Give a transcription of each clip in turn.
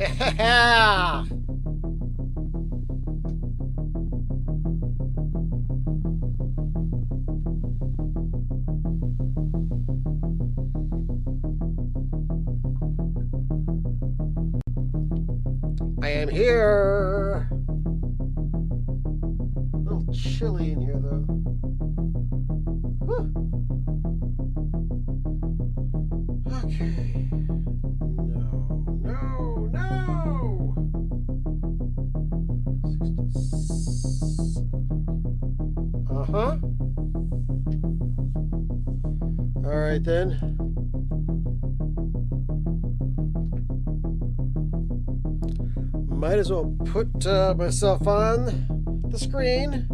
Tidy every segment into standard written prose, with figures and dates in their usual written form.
Yeah. I am here. A little chilly in here, though. Whew. Okay. No. 66. Uh-huh. All right, then. Might as well put myself on the screen.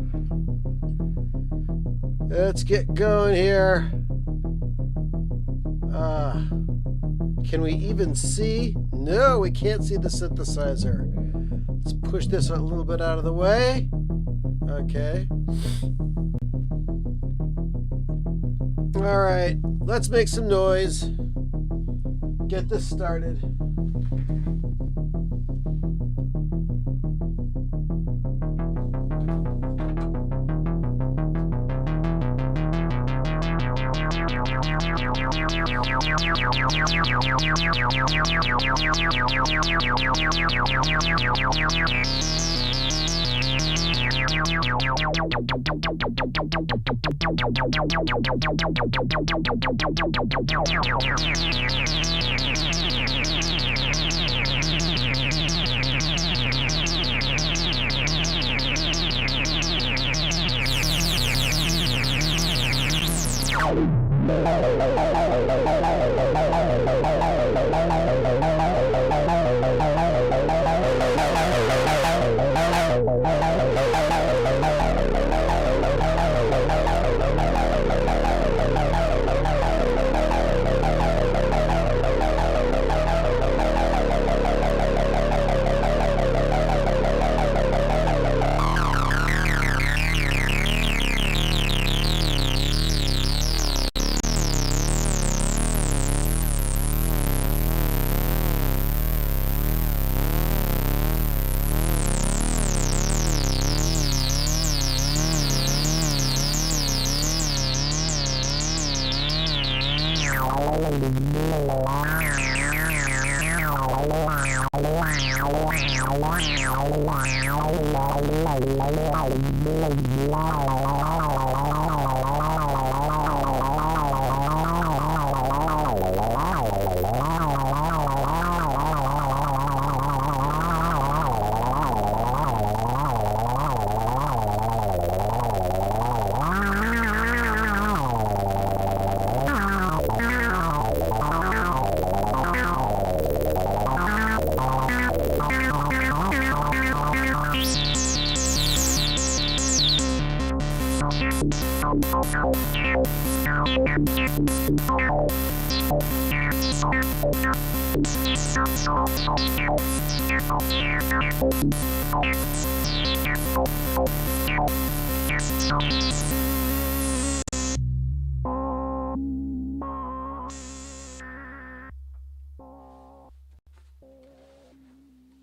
Let's get going here. Can we even see? No, we can't see the synthesizer. Let's push this a little bit out of the way. Okay. All right, let's make some noise. Get this started.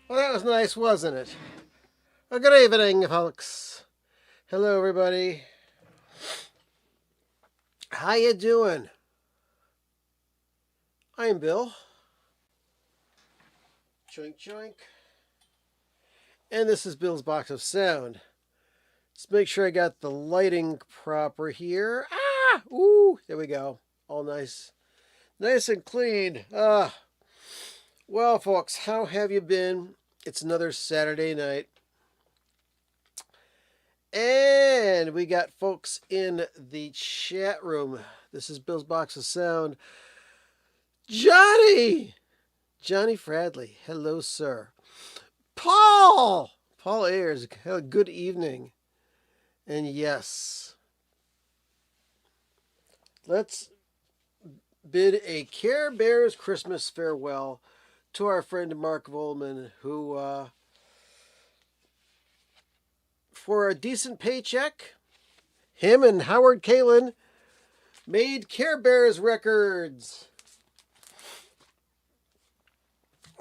Well, that was nice, wasn't it? Well, good evening, folks. Hello, everybody. How you doing? I'm Bill. Choink, choink. And this is Bill's Box of Sound. Let's make sure I got the lighting proper here. Ooh, there we go. All nice. Nice and clean. Well, folks, how have you been? It's another Saturday night. And we got folks in the chat room. This is Bill's Box of Sound. Johnny Fradley. Hello, sir. Paul Ayers. Good evening. And yes, let's bid a Care Bears Christmas farewell to our friend Mark Volman, who, for a decent paycheck, him and Howard Kalin made Care Bears records.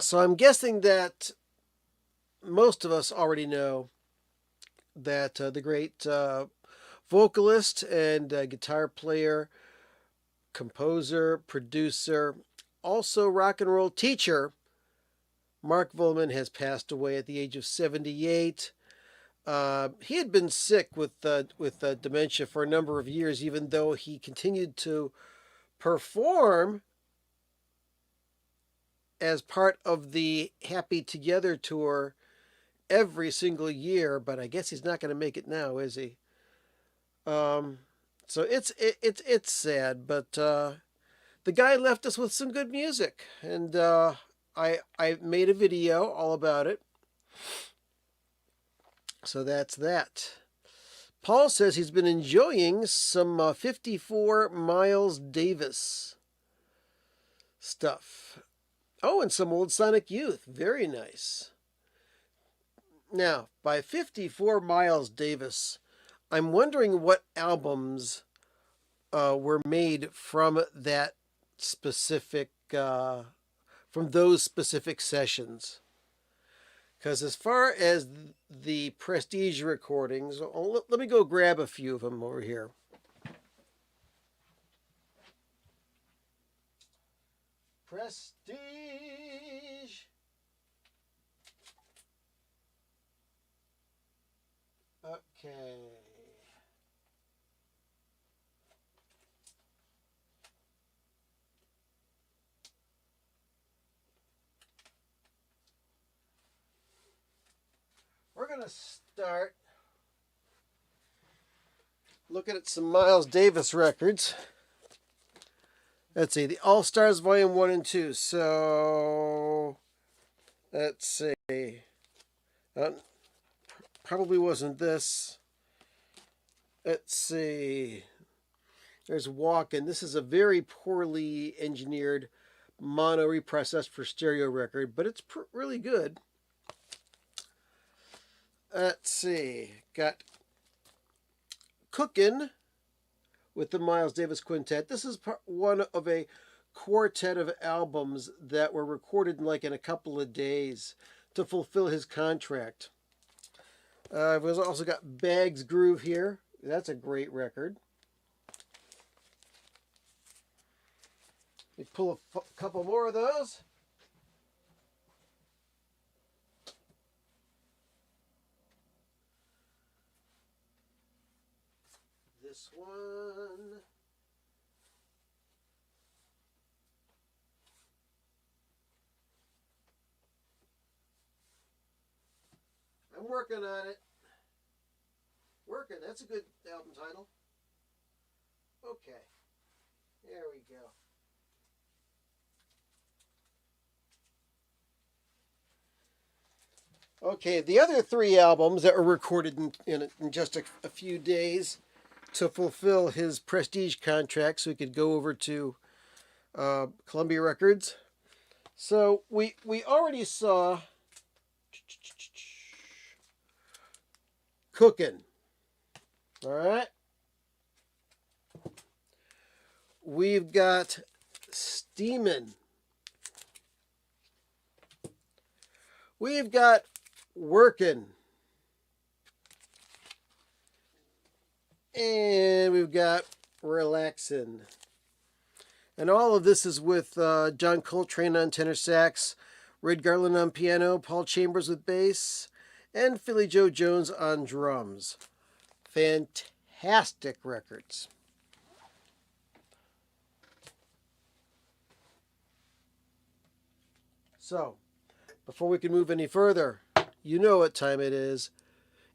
So I'm guessing that most of us already know that the great vocalist and guitar player, composer, producer, also rock and roll teacher, Mark Volman has passed away at the age of 78. He had been sick with dementia for a number of years, even though he continued to perform as part of the Happy Together tour every single year. But I guess he's not going to make it now, is he? So it's sad, but the guy left us with some good music, and I made a video all about it. So that's that. Paul says he's been enjoying some 54 Miles Davis stuff. Oh, and some old Sonic Youth. Very nice. Now, by 54 Miles Davis, I'm wondering what albums were made from that specific, from those specific sessions. Because as far as the Prestige recordings, let me go grab a few of them over here. Prestige. Okay. We're going to start looking at some Miles Davis records. Let's see, the All Stars Volume 1 and 2. So, let's see. Probably wasn't this. Let's see. There's Walkin'. This is a very poorly engineered mono reprocessed for stereo record, but it's really good. Let's see. Got Cookin' with the Miles Davis Quintet. This is one of a quartet of albums that were recorded in a couple of days to fulfill his contract. We've also got Bag's Groove here. That's a great record. We pull a couple more of those. This one. I'm working on it. Working. That's a good album title. Okay. There we go. Okay, the other three albums that were recorded in just a few days to fulfill his Prestige contract so he could go over to Columbia Records. So we already saw Cookin'. All right. We've got Steamin'. We've got Workin'. And we've got Relaxin'. And all of this is with John Coltrane on tenor sax, Red Garland on piano, Paul Chambers with bass, and Philly Joe Jones on drums. Fantastic records. So, before we can move any further, you know what time it is.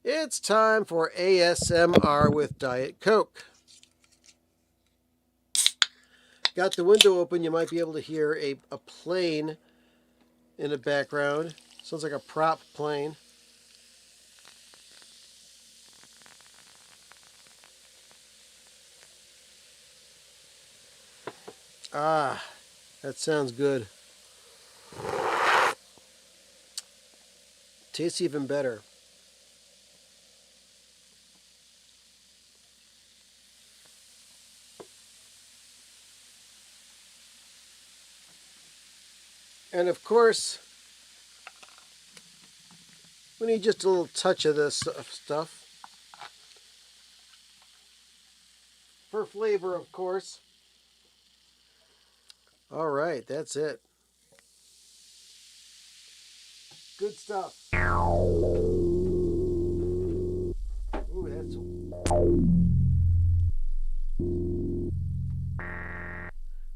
It's time for ASMR with Diet Coke. Got the window open. You might be able to hear a plane in the background. Sounds like a prop plane. Ah, that sounds good. Tastes even better. And of course, We need just a little touch of this stuff. For flavor, of course. All right, that's it. Good stuff. Ooh,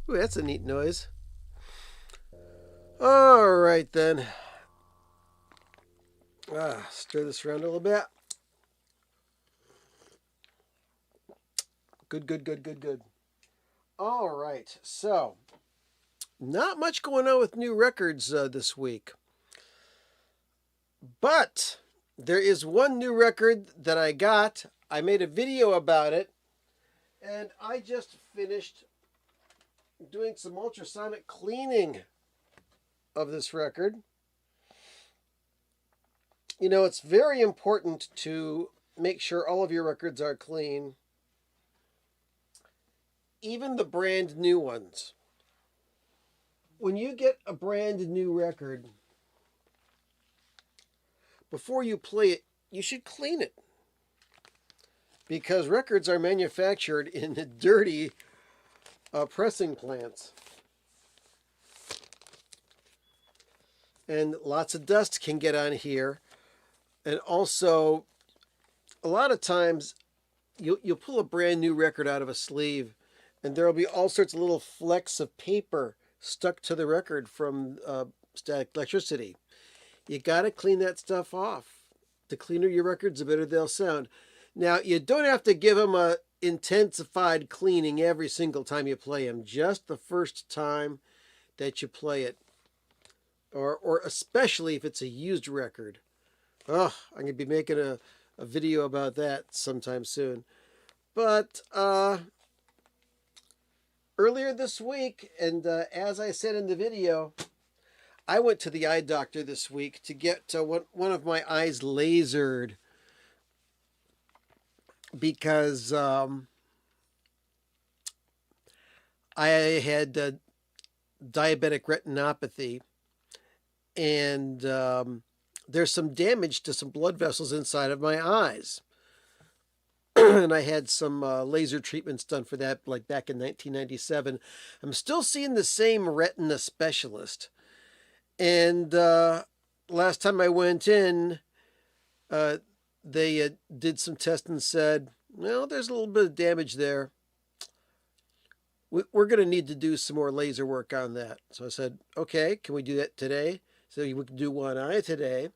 that's a neat noise. All right, then. Stir this around a little bit. Good, good, good, good, good. All right, so not much going on with new records this week. But there is one new record that I got. I made a video about it. And I just finished doing some ultrasonic cleaning of this record. You know, it's very important to make sure all of your records are clean. Even the brand new ones. When you get a brand new record, before you play it, you should clean it. Because records are manufactured in dirty pressing plants. And lots of dust can get on here. And also, a lot of times, you'll pull a brand new record out of a sleeve, and there will be all sorts of little flecks of paper stuck to the record from static electricity. You got to clean that stuff off. The cleaner your records, the better they'll sound. Now, you don't have to give them a intensified cleaning every single time you play them. Just the first time that you play it. Or especially if it's a used record. Oh, I'm going to be making a video about that sometime soon. But earlier this week, and as I said in the video, I went to the eye doctor this week to get one of my eyes lasered because I had diabetic retinopathy, and there's some damage to some blood vessels inside of my eyes. And I had some laser treatments done for that, like back in 1997. I'm still seeing the same retina specialist. And last time I went in, they did some tests and said, well, there's a little bit of damage there. We're going to need to do some more laser work on that. So I said, okay, can we do that today? So we can do one eye today.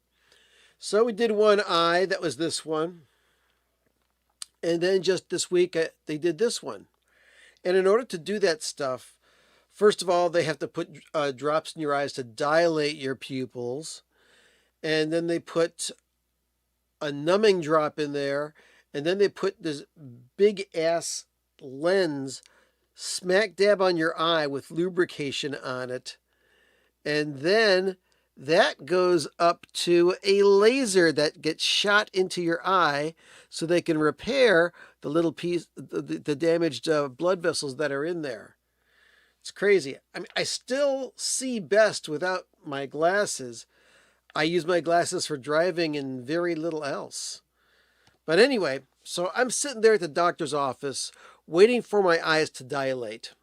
So we did one eye. That was this one. And then just this week, they did this one. And in order to do that stuff, first of all, they have to put drops in your eyes to dilate your pupils. And then they put a numbing drop in there. And then they put this big ass lens smack dab on your eye with lubrication on it. And then that goes up to a laser that gets shot into your eye so they can repair the little piece, the damaged blood vessels that are in there. It's crazy. I mean, I still see best without my glasses. I use my glasses for driving and very little else. But anyway, so I'm sitting there at the doctor's office waiting for my eyes to dilate.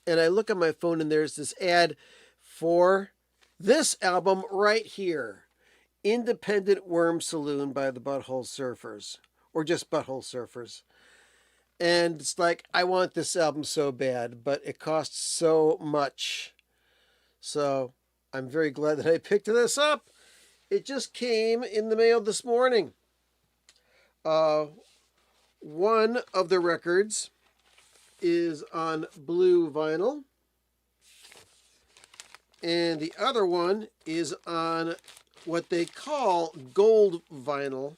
And I look at my phone and there's this ad for this album right here, Independent Worm Saloon by the Butthole Surfers, or just Butthole Surfers. And it's like, I want this album so bad, but it costs so much. So I'm very glad that I picked this up. It just came in the mail this morning. One of the records is on blue vinyl. And the other one is on what they call gold vinyl.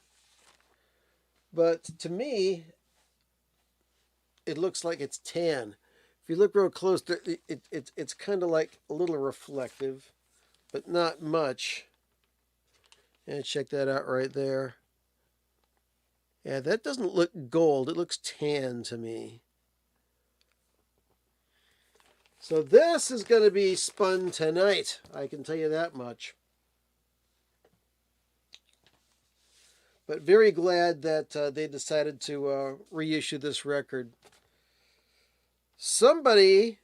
But to me, it looks like it's tan. If you look real close, it's kind of like a little reflective, but not much. And check that out right there. Yeah, that doesn't look gold. It looks tan to me. So this is going to be spun tonight. I can tell you that much. But very glad that they decided to reissue this record. Somebody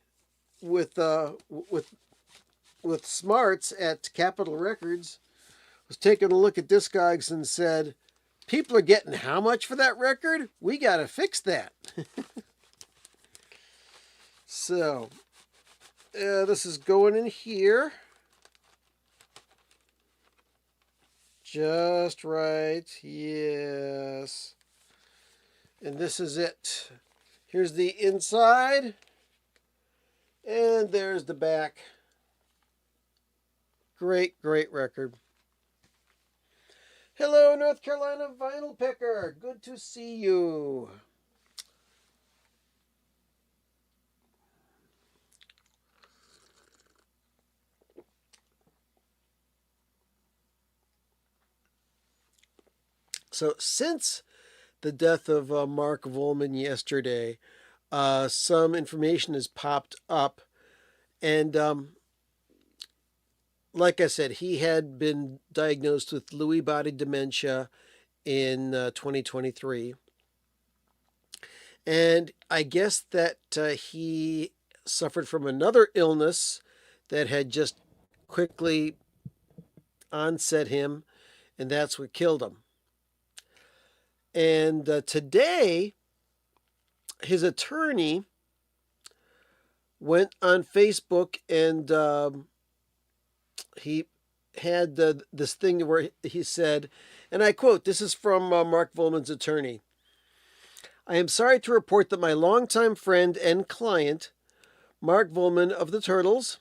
with with smarts at Capitol Records was taking a look at Discogs and said, "People are getting how much for that record? We got to fix that." So, this is going in here. Just right. Yes. And this is it. Here's the inside. And there's the back. Great, great record. Hello, North Carolina Vinyl Picker. Good to see you. So, since the death of Mark Volman yesterday, some information has popped up. And like I said, he had been diagnosed with Lewy body dementia in 2023. And I guess that he suffered from another illness that had just quickly onset him, and that's what killed him. And today, his attorney went on Facebook and he had this thing where he said, and I quote, this is from Mark Volman's attorney. "I am sorry to report that my longtime friend and client, Mark Volman of the Turtles,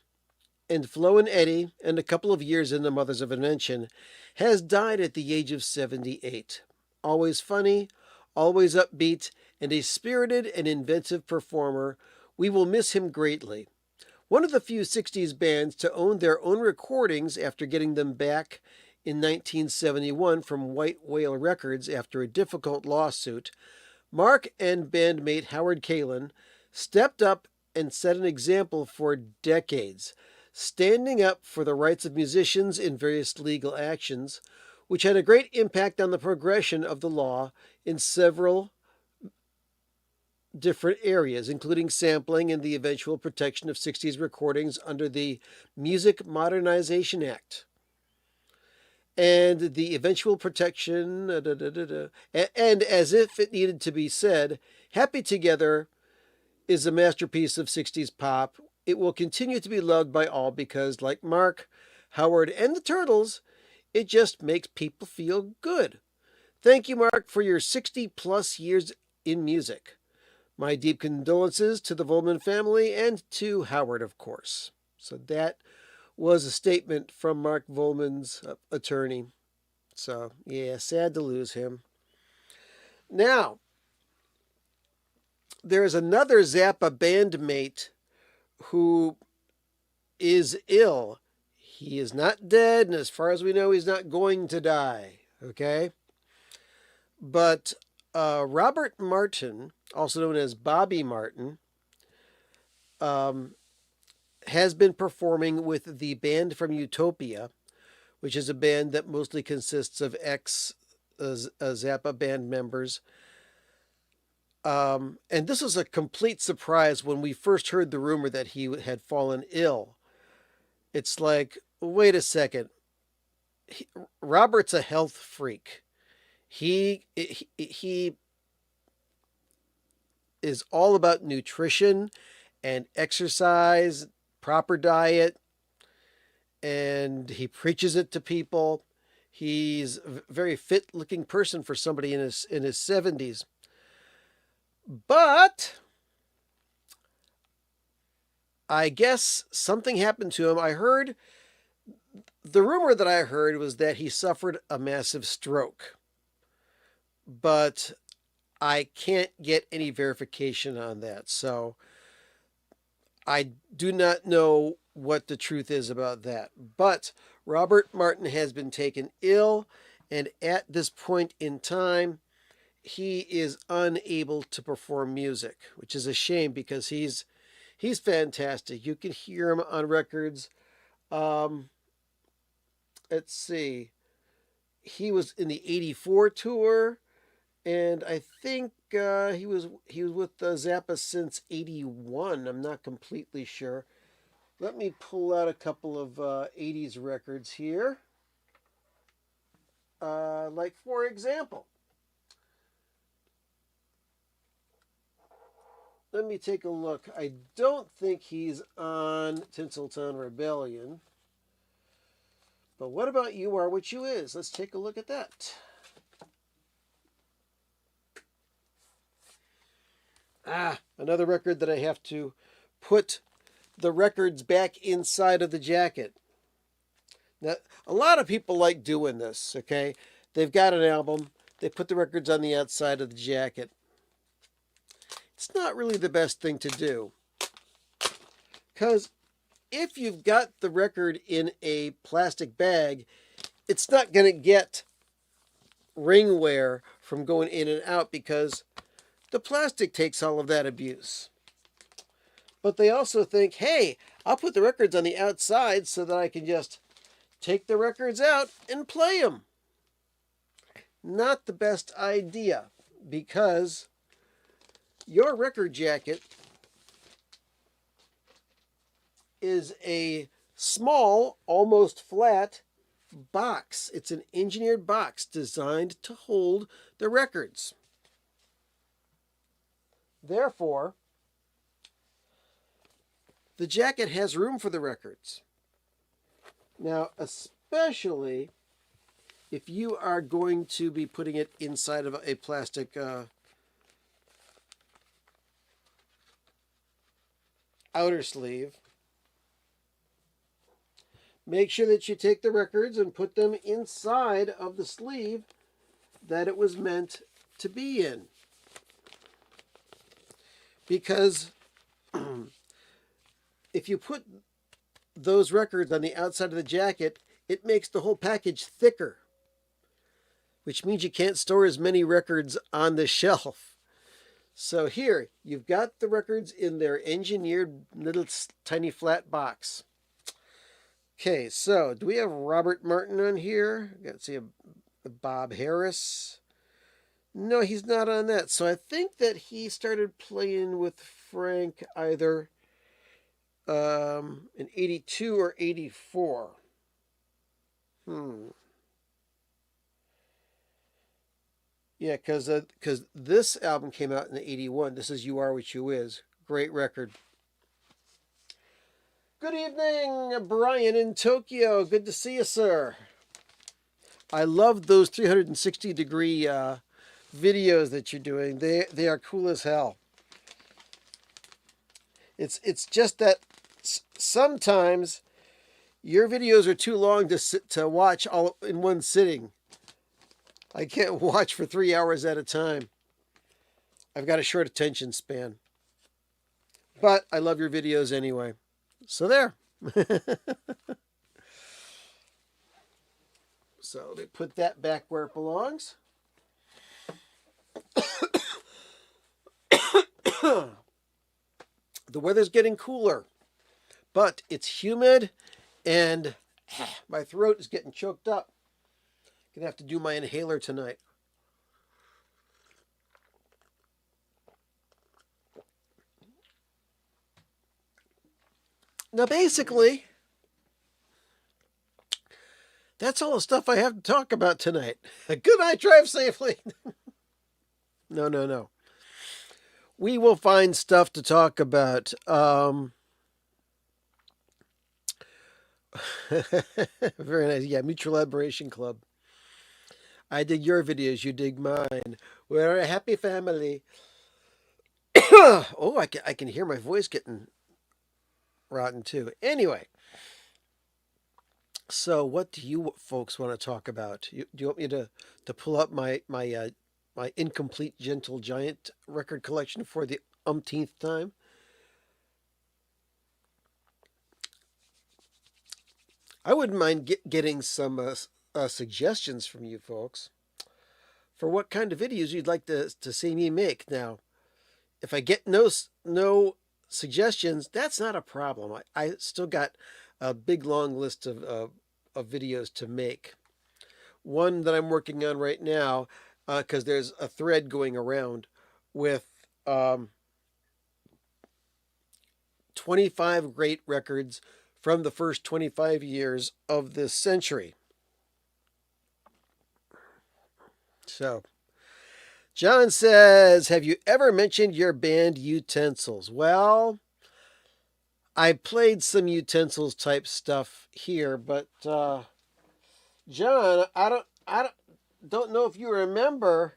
and Flo and Eddie, and a couple of years in the Mothers of Invention, has died at the age of 78. Always funny, always upbeat, and a spirited and inventive performer. We will miss him greatly. One of the few 60s bands to own their own recordings after getting them back in 1971 from White Whale Records after a difficult lawsuit, Mark and bandmate Howard Kalin stepped up and set an example for decades, standing up for the rights of musicians in various legal actions, which had a great impact on the progression of the law in several different areas, including sampling and the eventual protection of 60s recordings under the Music Modernization Act. And the eventual protection, and as if it needed to be said, Happy Together is a masterpiece of 60s pop. It will continue to be loved by all because, like Mark, Howard, and the Turtles, it just makes people feel good. Thank you, Mark, for your 60 plus years in music. My deep condolences to the Volman family and to Howard, of course." So that was a statement from Mark Volman's attorney. So, yeah, sad to lose him. Now, there's another Zappa bandmate who is ill. He is not dead, and as far as we know, he's not going to die. Okay? But Robert Martin, also known as Bobby Martin, has been performing with the band from Utopia, which is a band that mostly consists of ex-Zappa band members. And this was a complete surprise when we first heard the rumor that he had fallen ill. It's like, wait a second. Robert's a health freak. He is all about nutrition and exercise, proper diet, and he preaches it to people. He's a very fit-looking person for somebody in his 70s. But I guess something happened to him. The rumor that I heard was that he suffered a massive stroke. But I can't get any verification on that. So I do not know what the truth is about that. But Robert Martin has been taken ill, and at this point in time, he is unable to perform music, which is a shame because he's fantastic. You can hear him on records. Let's see. he was in the '84 tour, and I think he was with Zappa since '81. I'm not completely sure. Let me pull out a couple of '80s records here. Like for example, let me take a look. I don't think he's on Tinseltown Rebellion. But what about You Are What You Is? Let's take a look at that. Another record that I have to put the records back inside of the jacket. Now, a lot of people like doing this, okay? They've got an album, they put the records on the outside of the jacket. It's not really the best thing to do. Because if you've got the record in a plastic bag, it's not going to get ring wear from going in and out because the plastic takes all of that abuse. But they also think, hey, I'll put the records on the outside so that I can just take the records out and play them. Not the best idea because your record jacket is a small, almost flat box. It's an engineered box designed to hold the records. Therefore, the jacket has room for the records. Now, especially if you are going to be putting it inside of a plastic outer sleeve, make sure that you take the records and put them inside of the sleeve that it was meant to be in. Because if you put those records on the outside of the jacket, it makes the whole package thicker, which means you can't store as many records on the shelf. So here, you've got the records in their engineered little tiny flat box. Okay, so do we have Robert Martin on here? Let's see, Bob Harris. No, he's not on that. So I think that he started playing with Frank either in '82 or '84. Yeah, because this album came out in '81. This is You Are What You Is. Great record. Good evening, Brian in Tokyo. Good to see you, sir. I love those 360-degree videos that you're doing. They are cool as hell. It's just that sometimes your videos are too long to watch all in one sitting. I can't watch for 3 hours at a time. I've got a short attention span. But I love your videos anyway. So there. So let me put that back where it belongs. The weather's getting cooler, but it's humid and my throat is getting choked up. Gonna have to do my inhaler tonight. Now, basically, that's all the stuff I have to talk about tonight. Good night, drive safely. No. We will find stuff to talk about. Very nice. Yeah, Mutual Admiration Club. I dig your videos, you dig mine. We're a happy family. Oh, I can hear my voice getting rotten too. Anyway, so what do you folks want to talk about? Do you want me to pull up my incomplete Gentle Giant record collection for the umpteenth time? I wouldn't mind getting some suggestions from you folks for what kind of videos you'd like to see me make. Now, if I get no suggestions, that's not a problem. I still got a big long list of videos to make. one that I'm working on right now, because there's a thread going around with 25 great records from the first 25 years of this century. So, John says, have you ever mentioned your band Utensils? Well, I played some Utensils type stuff here, but John, I don't know if you remember.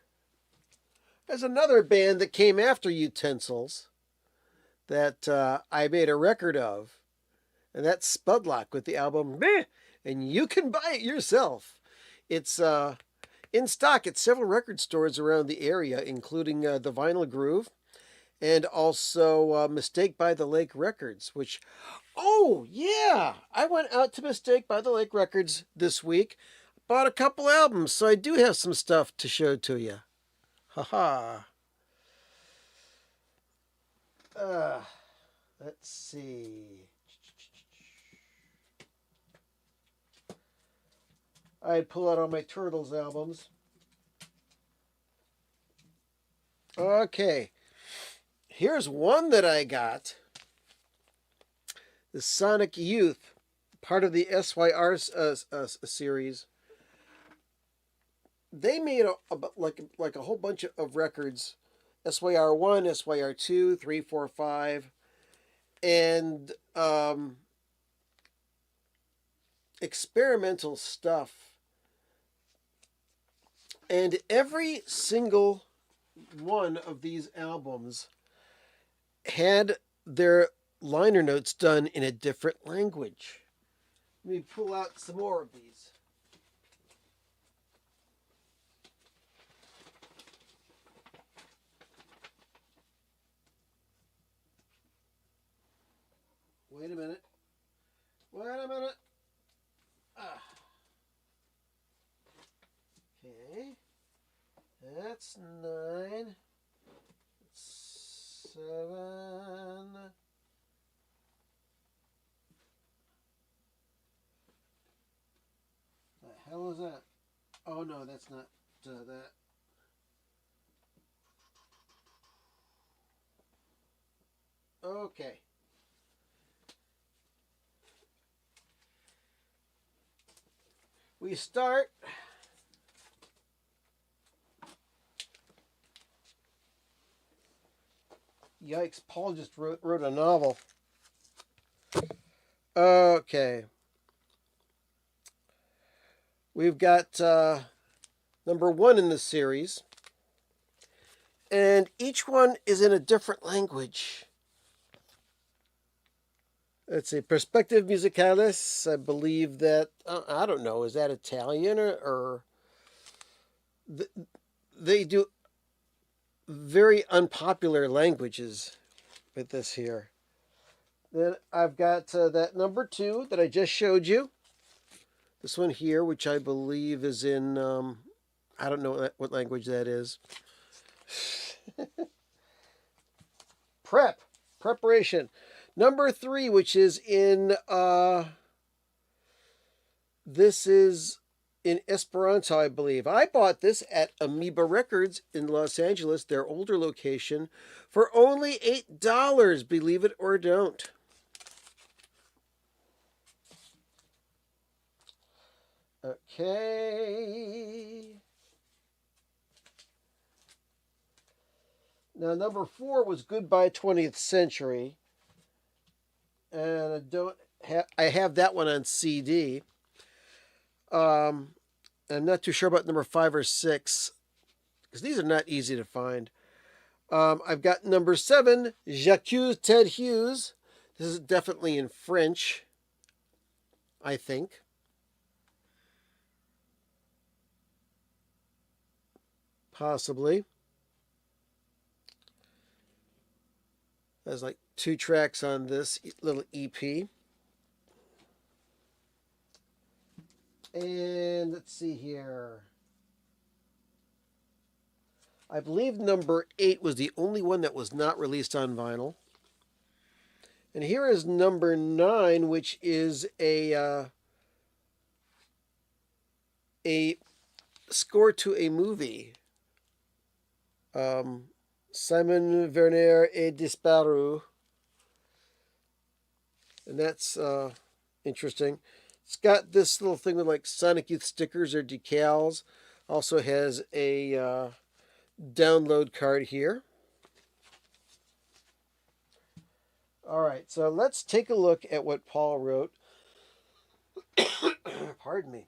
There's another band that came after Utensils that I made a record of, and that's Spudlock with the album Meh, and you can buy it yourself. It's in stock at several record stores around the area, including the Vinyl Groove and also Mistake by the Lake Records, which, oh, yeah, I went out to Mistake by the Lake Records this week, bought a couple albums, so I do have some stuff to show to you. Haha. Let's see. I pull out all my Turtles albums. Okay. Here's one that I got. The Sonic Youth, part of the SYR series. They made like a whole bunch of records. SYR1, SYR2, 3, 4, 5. And experimental stuff. And every single one of these albums had their liner notes done in a different language. Let me pull out some more of these. Wait a minute. Okay. That's 9. 7. The hell is that? Oh no, that's not that. Okay. We start Yikes, Paul just wrote a novel. Okay. We've got number 1 in the series. And each one is in a different language. Let's see, Perspective Musicalis. I believe that, I don't know, is that Italian or they do very unpopular languages with this here. Then I've got that number 2 that I just showed you. This one here, which I believe is in, I don't know what language that is. Preparation. Number 3, which is in, this is in Esperanto, I believe. I bought this at Amoeba Records in Los Angeles, their older location, for only $8, believe it or don't. Okay. Now, number 4 was Goodbye 20th Century. And I have that one on CD. I'm not too sure about number 5 or 6, because these are not easy to find. I've got number 7, J'accuse Ted Hughes. This is definitely in French, I think. Possibly. There's like 2 tracks on this little EP. And let's see here. I believe number 8 was the only one that was not released on vinyl. And here is number 9, which is a score to a movie. Simon Werner et Disparu. And that's interesting. It's got this little thing with like Sonic Youth stickers or decals. Also has a download card here. All right, so let's take a look at what Paul wrote. Pardon me.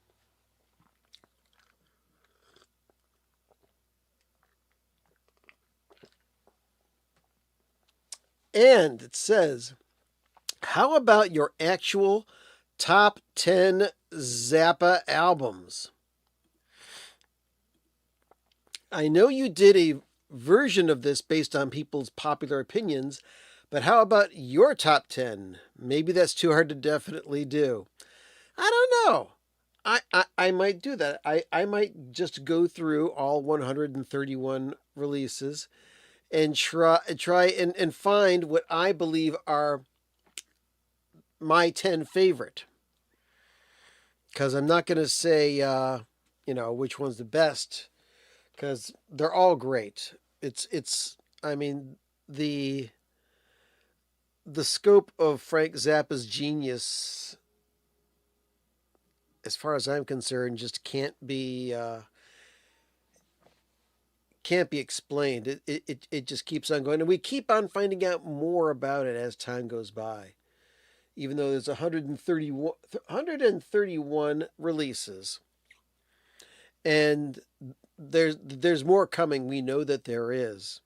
And it says, how about your actual top 10 Zappa albums? I know you did a version of this based on people's popular opinions, but how about your top 10? Maybe that's too hard to definitely do. I don't know. I might do that. I might just go through all 131 releases and try and find what I believe are my 10 favorite. Because I'm not going to say, which one's the best, because they're all great. I mean, the scope of Frank Zappa's genius, as far as I'm concerned, just can't be explained. It just keeps on going, and we keep on finding out more about it as time goes by. Even though there's 131 releases, and there's more coming. We know that there is.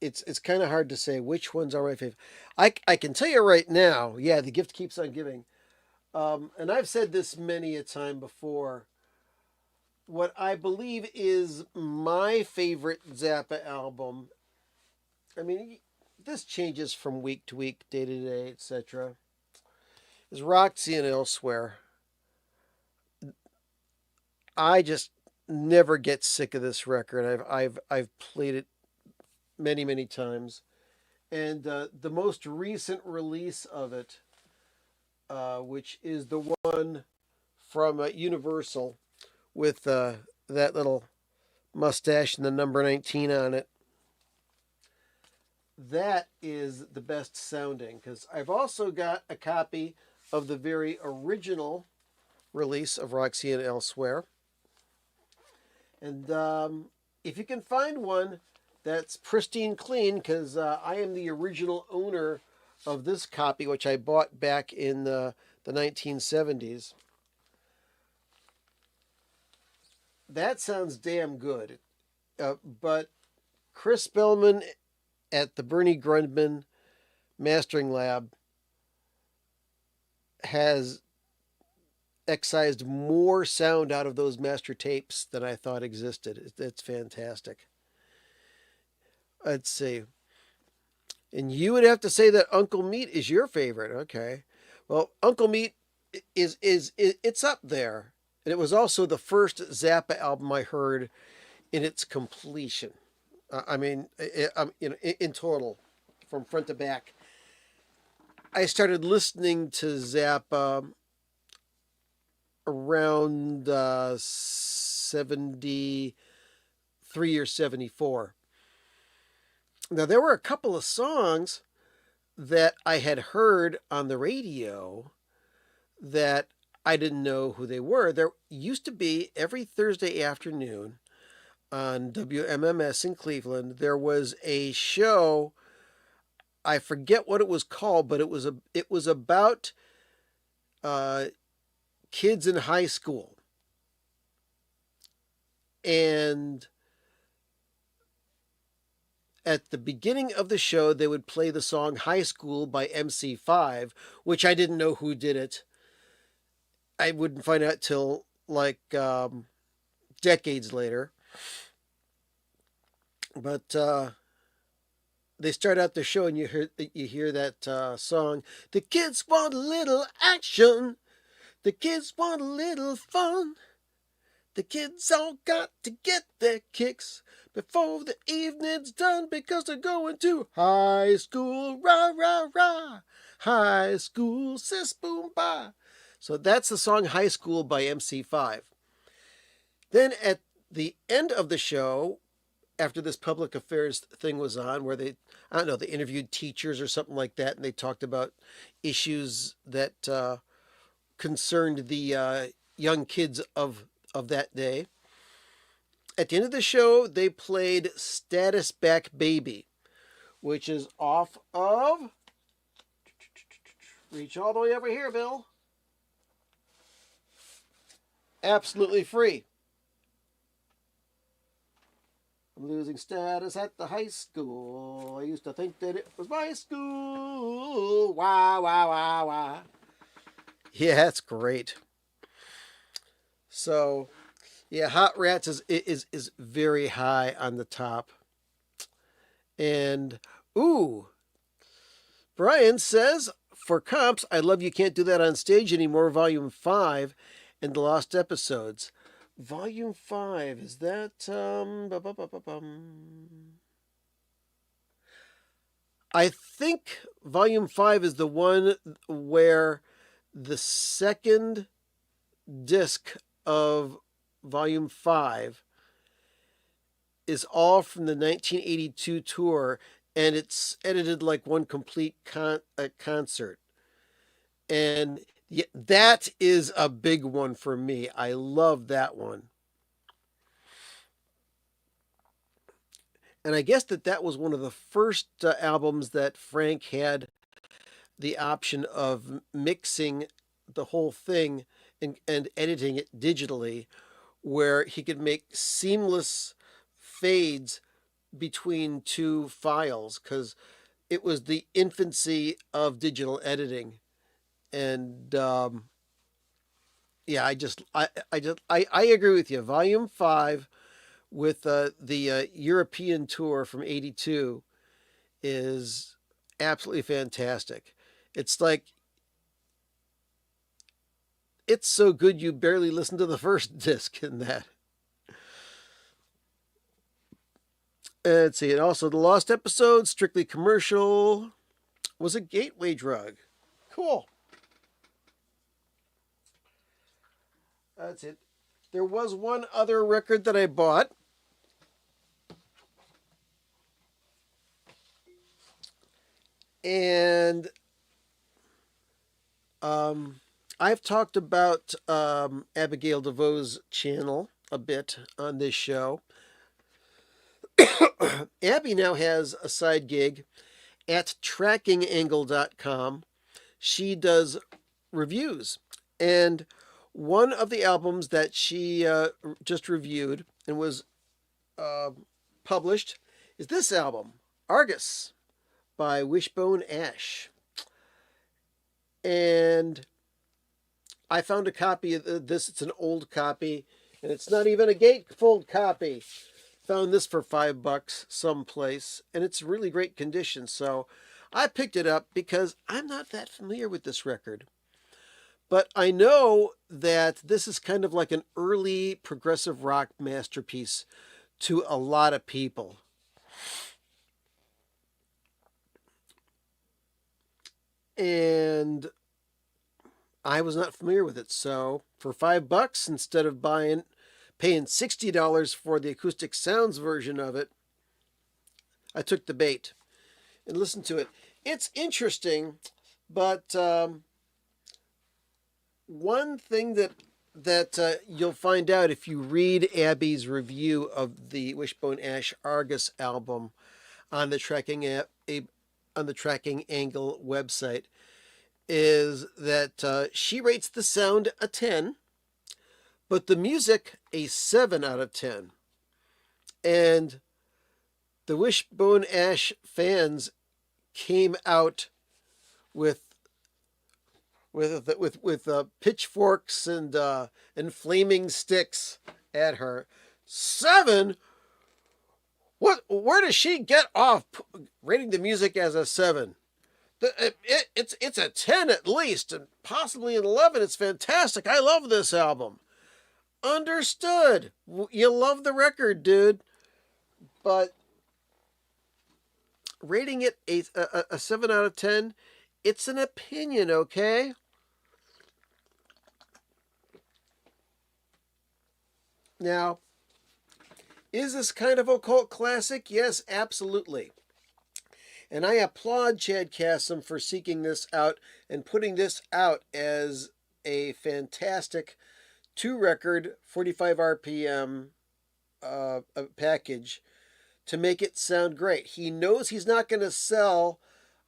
It's kind of hard to say which ones are my favorite. I can tell you right now, yeah, the gift keeps on giving. And I've said this many a time before. What I believe is my favorite Zappa album. I mean, this changes from week to week, day to day, etc. Is Roxy and Elsewhere. I just never get sick of this record. I've played it many times, and the most recent release of it, which is the one from Universal with that little mustache and the number 19 on it. That is the best sounding, because I've also got a copy of the very original release of Roxy and Elsewhere. And if you can find one that's pristine clean, because I am the original owner of this copy, which I bought back in the 1970s. That sounds damn good. But Chris Bellman at the Bernie Grundman Mastering Lab has excised more sound out of those master tapes than I thought existed. It's fantastic. Let's see. And you would have to say that Uncle Meat is your favorite. Okay. Well, Uncle Meat is it's up there. And it was also the first Zappa album I heard in its completion. In total, from front to back. I started listening to Zappa around 73 or 74. Now, there were a couple of songs that I had heard on the radio that I didn't know who they were. There used to be, every Thursday afternoon on WMMS in Cleveland, there was a show. I forget what it was called, but it was about kids in high school. And at the beginning of the show, they would play the song High School by MC5, which I didn't know who did it. I wouldn't find out till like decades later. But they start out the show and you hear that song. The kids want a little action. The kids want a little fun. The kids all got to get their kicks before the evening's done, because they're going to high school, rah, rah, rah. High school, sis, boom, bah. So that's the song High School by MC5. Then at the end of the show, after this public affairs thing was on, where I don't know, they interviewed teachers or something like that, and they talked about issues that concerned the young kids of that day. At the end of the show, they played Status Back Baby, which is off of. Reach all the way over here, Bill. Absolutely free. I'm losing status at the high school. I used to think that it was my school. Wah, wah, wah, wah. Yeah, that's great. So, yeah, Hot Rats is very high on the top. And, ooh, Brian says, for comps, I love You Can't Do That on Stage Anymore, Volume 5, and the Lost Episodes. Volume 5, is that, I think Volume 5 is the one where the second disc of Volume 5 is all from the 1982 tour, and it's edited like one complete concert. And yeah, that is a big one for me. I love that one. And I guess that was one of the first albums that Frank had the option of mixing the whole thing and editing it digitally, where he could make seamless fades between two files, because it was the infancy of digital editing. And yeah, I agree with you. Volume 5 with the European tour from '82 is absolutely fantastic. It's like, it's so good you barely listen to the first disc in that. Let's see, and also the Lost Episodes, Strictly Commercial, was a gateway drug. Cool. That's it. There was one other record that I bought. And I've talked about Abigail DeVoe's channel a bit on this show. Abby now has a side gig at trackingangle.com. She does reviews. And one of the albums that she just reviewed and was published is this album, Argus, by Wishbone Ash. And I found a copy of this. It's an old copy, and it's not even a gatefold copy. Found this for $5 someplace, and it's really great condition. So I picked it up because I'm not that familiar with this record. But I know that this is kind of like an early progressive rock masterpiece to a lot of people. And I was not familiar with it. So for $5, instead of paying $60 for the acoustic sounds version of it, I took the bait and listened to it. It's interesting, but one thing that you'll find out if you read Abby's review of the Wishbone Ash Argus album on the Tracking Angle website is that she rates the sound a 10, but the music a 7 out of 10. And the Wishbone Ash fans came out with pitchforks and flaming sticks at her. 7? What? Where does she get off rating the music as a 7? It's a 10 at least, and possibly an 11. It's fantastic. I love this album. Understood. You love the record, dude. But rating it a 7 out of 10, it's an opinion, okay? Now, is this kind of a cult classic? Yes, absolutely. And I applaud Chad Kassem for seeking this out and putting this out as a fantastic 2-record, 45 RPM package to make it sound great. He knows he's not going to sell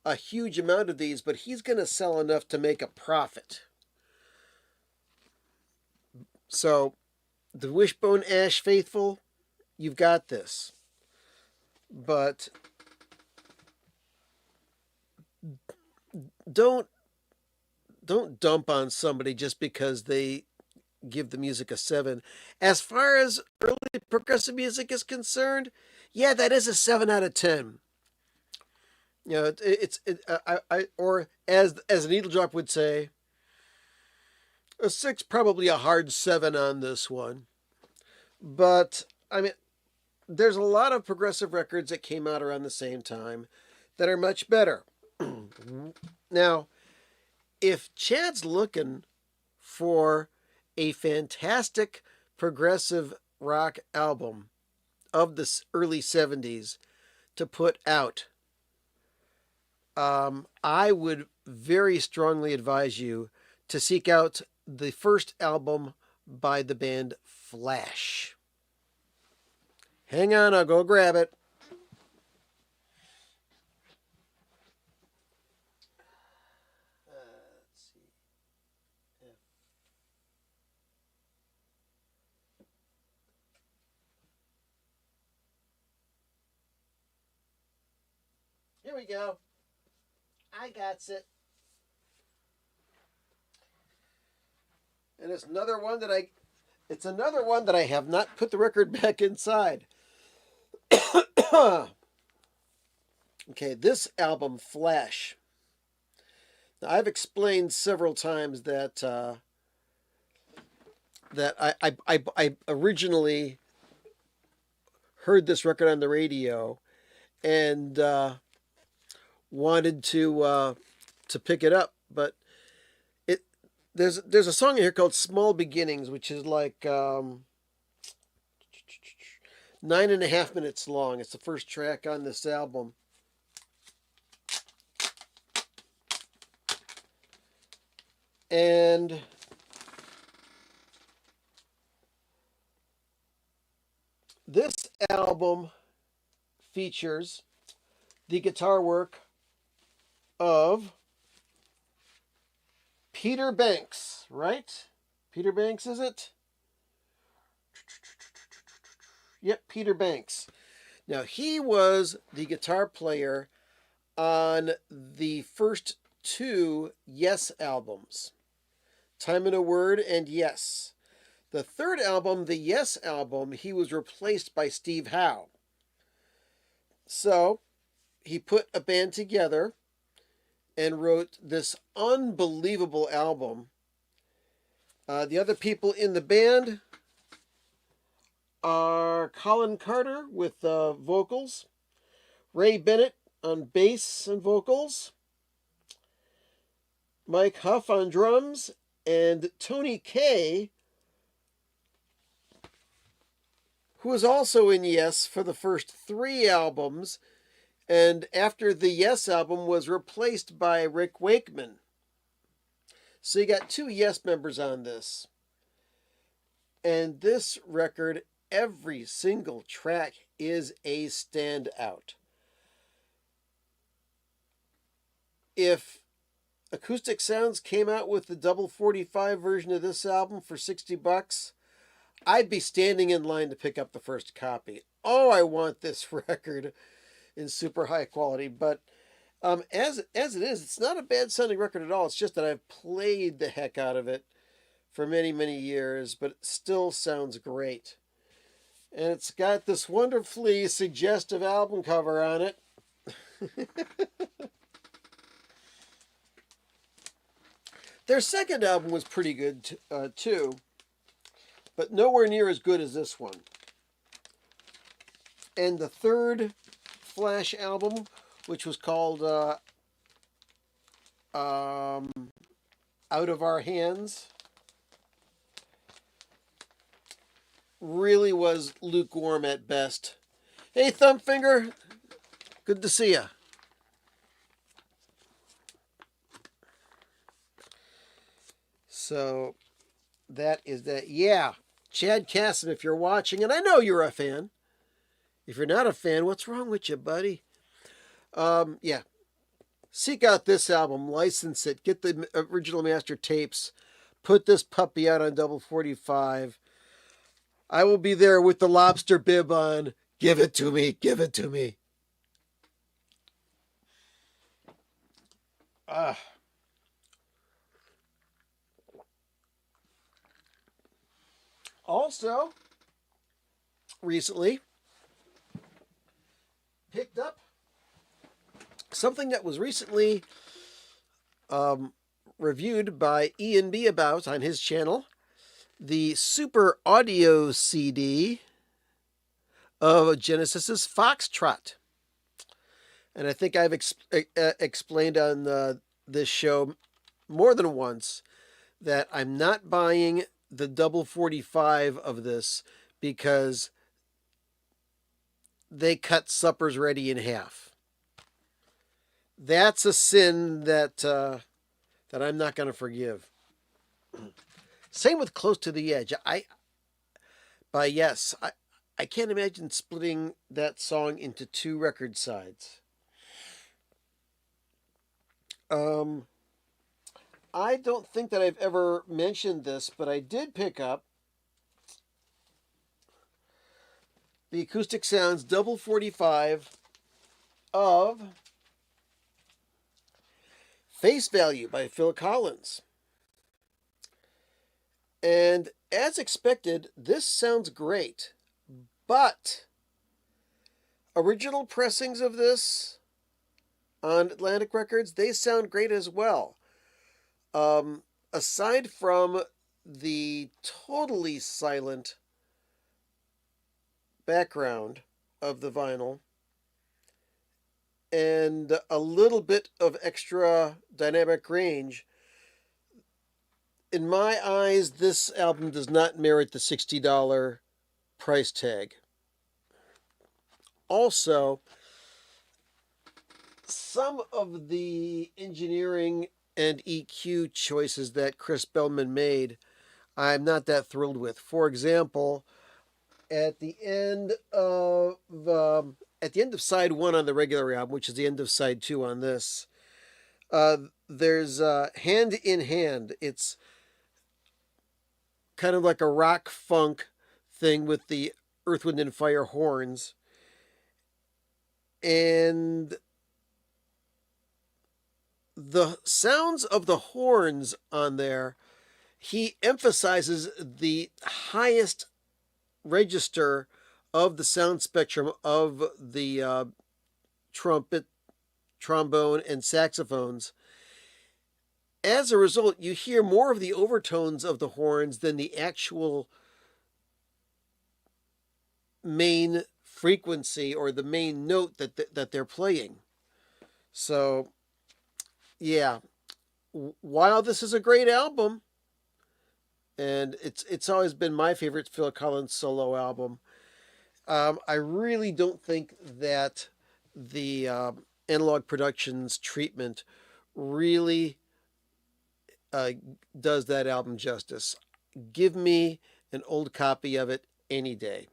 a huge amount of these, but he's going to sell enough to make a profit. So, the Wishbone Ash faithful, you've got this. But don't dump on somebody just because they give the music a 7. As far as early progressive music is concerned, yeah, that is a 7 out of 10. You know, or as a needle drop would say, a 6, probably a hard 7 on this one. But I mean, there's a lot of progressive records that came out around the same time that are much better. Now, if Chad's looking for a fantastic progressive rock album of the early 70s to put out, I would very strongly advise you to seek out the first album by the band Flash. Hang on, I'll go grab it. Let's see. Here we go. I got it. And it's another one that I have not put the record back inside. Okay, this album, Flash. Now, I've explained several times that I originally heard this record on the radio and wanted to pick it up, but there's a song in here called "Small Beginnings," which is like 9.5 minutes long. It's the first track on this album. And this album features the guitar work of Peter Banks, right? Peter Banks, is it? Yep, Peter Banks. Now, he was the guitar player on the first 2 Yes albums, Time and a Word and Yes. The third album, the Yes album, he was replaced by Steve Howe. So, he put a band together and wrote this unbelievable album. The other people in the band are Colin Carter with vocals, Ray Bennett on bass and vocals, Mike Huff on drums, and Tony Kaye, who was also in Yes for the first 3 albums, and after the Yes album was replaced by Rick Wakeman. So you got 2 Yes members on this. And this record, every single track is a standout. If Acoustic Sounds came out with the double 45 version of this album for $60, I'd be standing in line to pick up the first copy. Oh, I want this record in super high quality. But as it is, it's not a bad sounding record at all. It's just that I've played the heck out of it for many, many years, but it still sounds great. And it's got this wonderfully suggestive album cover on it. Their second album was pretty good too, but nowhere near as good as this one. And the third Flash album, which was called Out of Our Hands, really was lukewarm at best. Hey, Thumbfinger, good to see ya. So that is that. Yeah, Chad Casson, if you're watching, and I know you're a fan. If you're not a fan, what's wrong with you, buddy? Yeah. Seek out this album, license it, get the original master tapes, put this puppy out on double 45. I will be there with the lobster bib on. Give it to me. Give it to me. Ah. Also, recently picked up something that was recently reviewed by Ian B. About on his channel, the Super Audio CD of Genesis's Foxtrot. And I think I've explained on this show more than once that I'm not buying the double 45 of this because they cut Supper's Ready in half. That's a sin that I'm not going to forgive. Same with Close to the Edge. I can't imagine splitting that song into two record sides. I don't think that I've ever mentioned this, but I did pick up the Acoustic Sounds double 45 of Face Value by Phil Collins. And as expected, this sounds great, but original pressings of this on Atlantic Records, they sound great as well. Aside from the totally silent background of the vinyl and a little bit of extra dynamic range, in my eyes, this album does not merit the $60 price tag. Also, some of the engineering and EQ choices that Chris Bellman made, I'm not that thrilled with. For example, at the end of side 1 on the regular album, which is the end of side 2 on this, there's Hand in Hand. It's kind of like a rock funk thing with the Earth, Wind, and Fire horns. And the sounds of the horns on there, he emphasizes the highest register of the sound spectrum of the trumpet, trombone, and saxophones. As a result, you hear more of the overtones of the horns than the actual main frequency or the main note that they're playing. So, yeah, while this is a great album, and it's always been my favorite Phil Collins solo album, I really don't think that the Analog Productions treatment really does that album justice. Give me an old copy of it any day.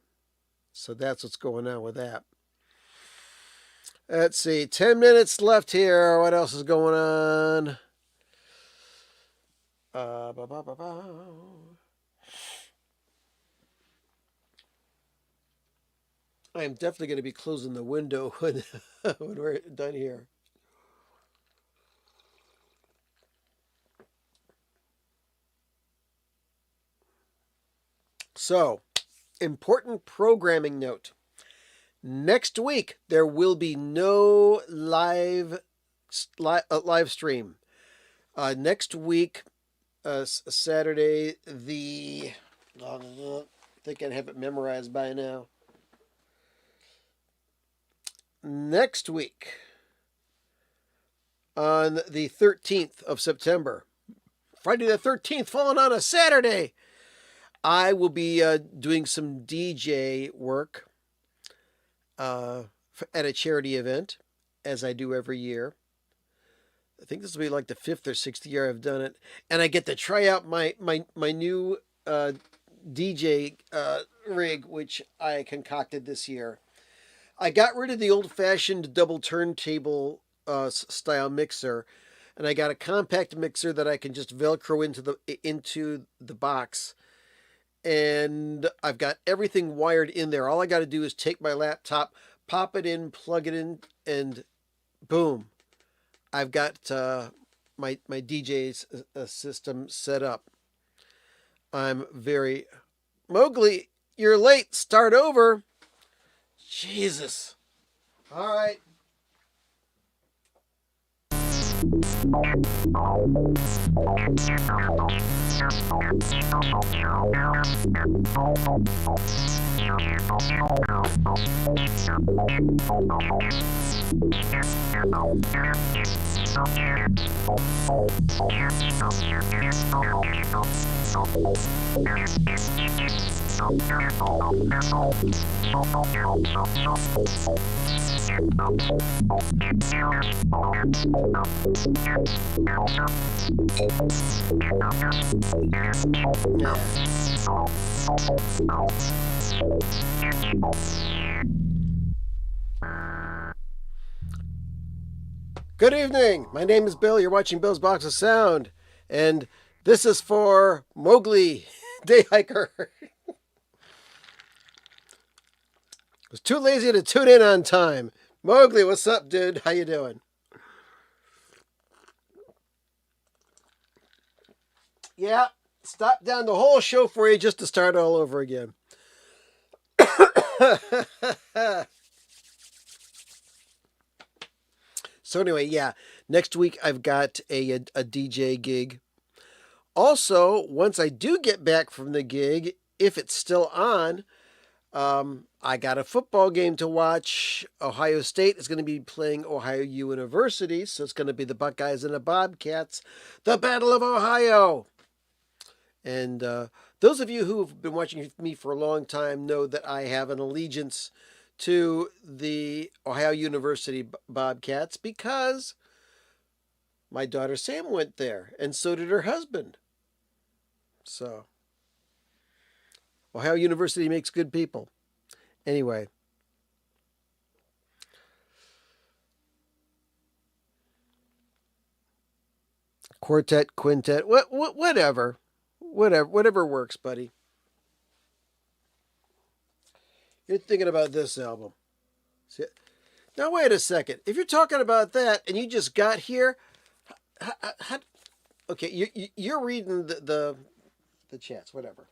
So that's what's going on with that. Let's see, 10 minutes left here. What else is going on? I am definitely going to be closing the window when we're done here. So, important programming note. Next week, there will be no live stream. Next week, Saturday, I think I have it memorized by now. Next week, on the 13th of September, Friday the 13th, falling on a Saturday, I will be doing some DJ work at a charity event, as I do every year. I think this will be like the 5th or 6th year I've done it, and I get to try out my new DJ rig, which I concocted this year. I got rid of the old-fashioned double turntable style mixer, and I got a compact mixer that I can just Velcro into the box. And I've got everything wired in there. All I got to do is take my laptop, pop it in, plug it in, and boom, I've got my DJ system set up. I'm very... Mowgli, you're late. Start over. Jesus. All right. Good evening. My name is Bill. You're watching Bill's Box of Sound, and this is for Mowgli, Day Hiker. Was too lazy to tune in on time. Mowgli, what's up, dude? How you doing? Yeah, stop down the whole show for you just to start all over again. So anyway, yeah, next week I've got a DJ gig. Also, once I do get back from the gig, if it's still on, I got a football game to watch. Ohio State is going to be playing Ohio University, so it's going to be the Buckeyes and the Bobcats, the Battle of Ohio. And those of you who have been watching me for a long time know that I have an allegiance to the Ohio University Bobcats because my daughter Sam went there, and so did her husband. So, Ohio University makes good people. Anyway. Quartet, quintet, whatever. Whatever works, buddy. You're thinking about this album. See, now, wait a second. If you're talking about that and you just got here, okay, you're reading the chats, whatever.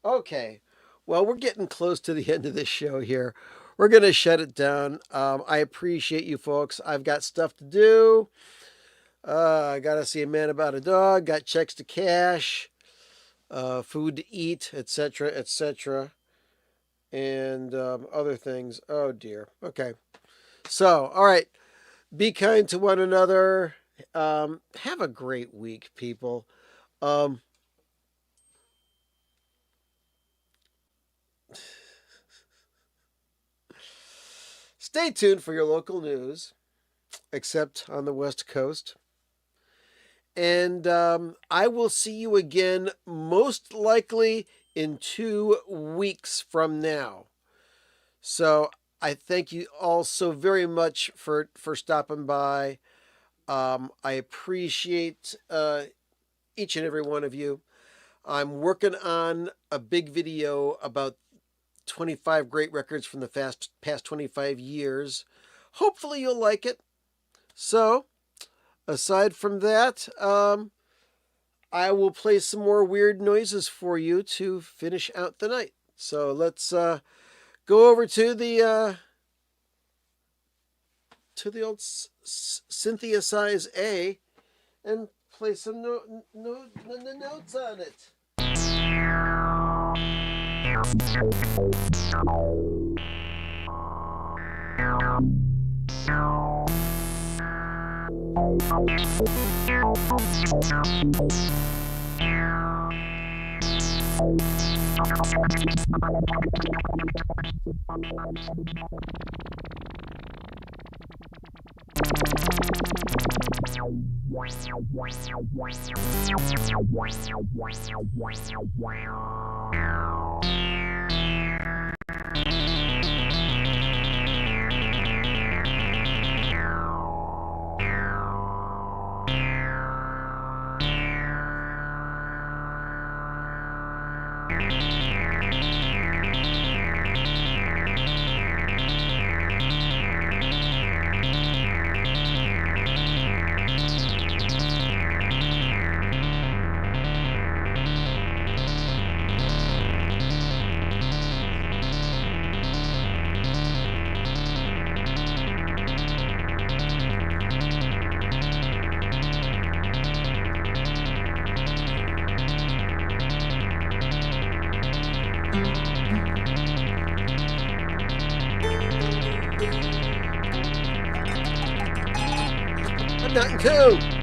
Okay, well, we're getting close to the end of this show here. We're going to shut it down. I appreciate you folks. I've got stuff to do. I got to see a man about a dog, got checks to cash, food to eat, etc., etc., and other things. Oh, dear. Okay. So, all right. Be kind to one another. Have a great week, people. Stay tuned for your local news, except on the West Coast. And I will see you again most likely in 2 weeks from now. So I thank you all so very much for stopping by. I appreciate each and every one of you. I'm working on a big video about 25 great records from the past 25 years. Hopefully you'll like it. So, aside from that, I will play some more weird noises for you to finish out the night. So let's go over to the old Cynthia size A and play some notes on it. I'm not in tune.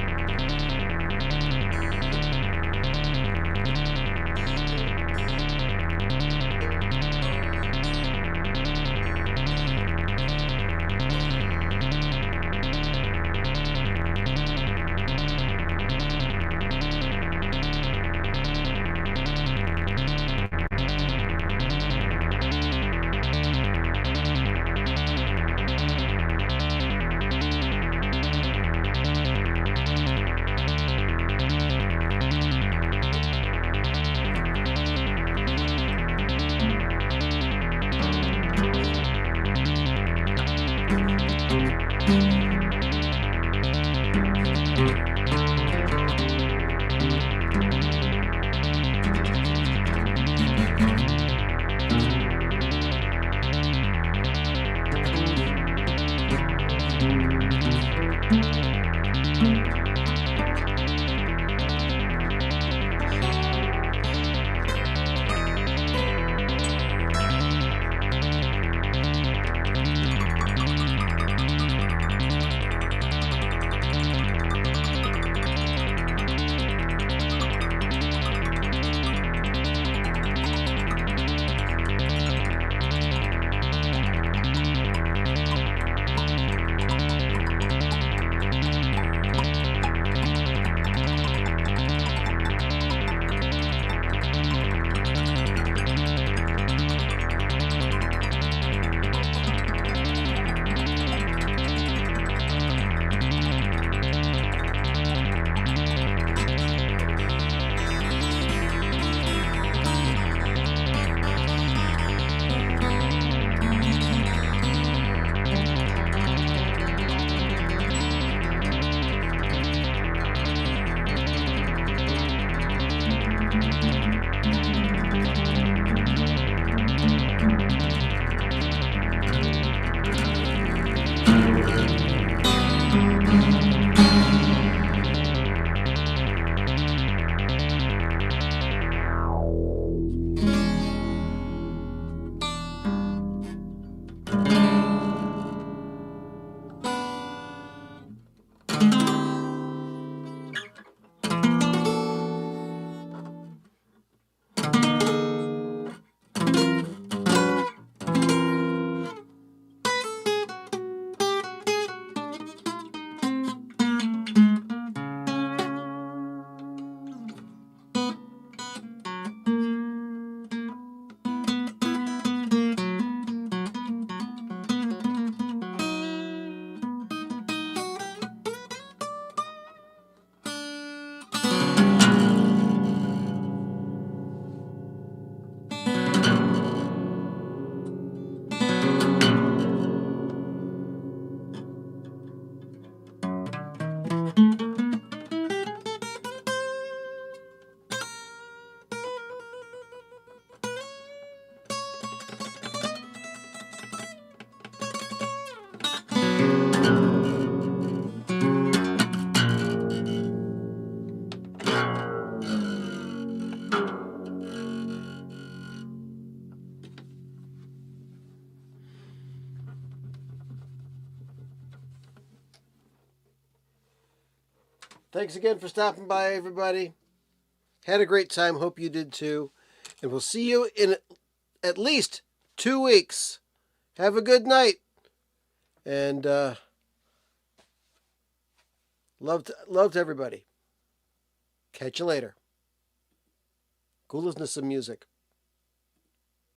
Thanks again for stopping by, everybody. Had a great time. Hope you did too. And we'll see you in at least 2 weeks. Have a good night. And love to everybody. Catch you later. Go listen to some music.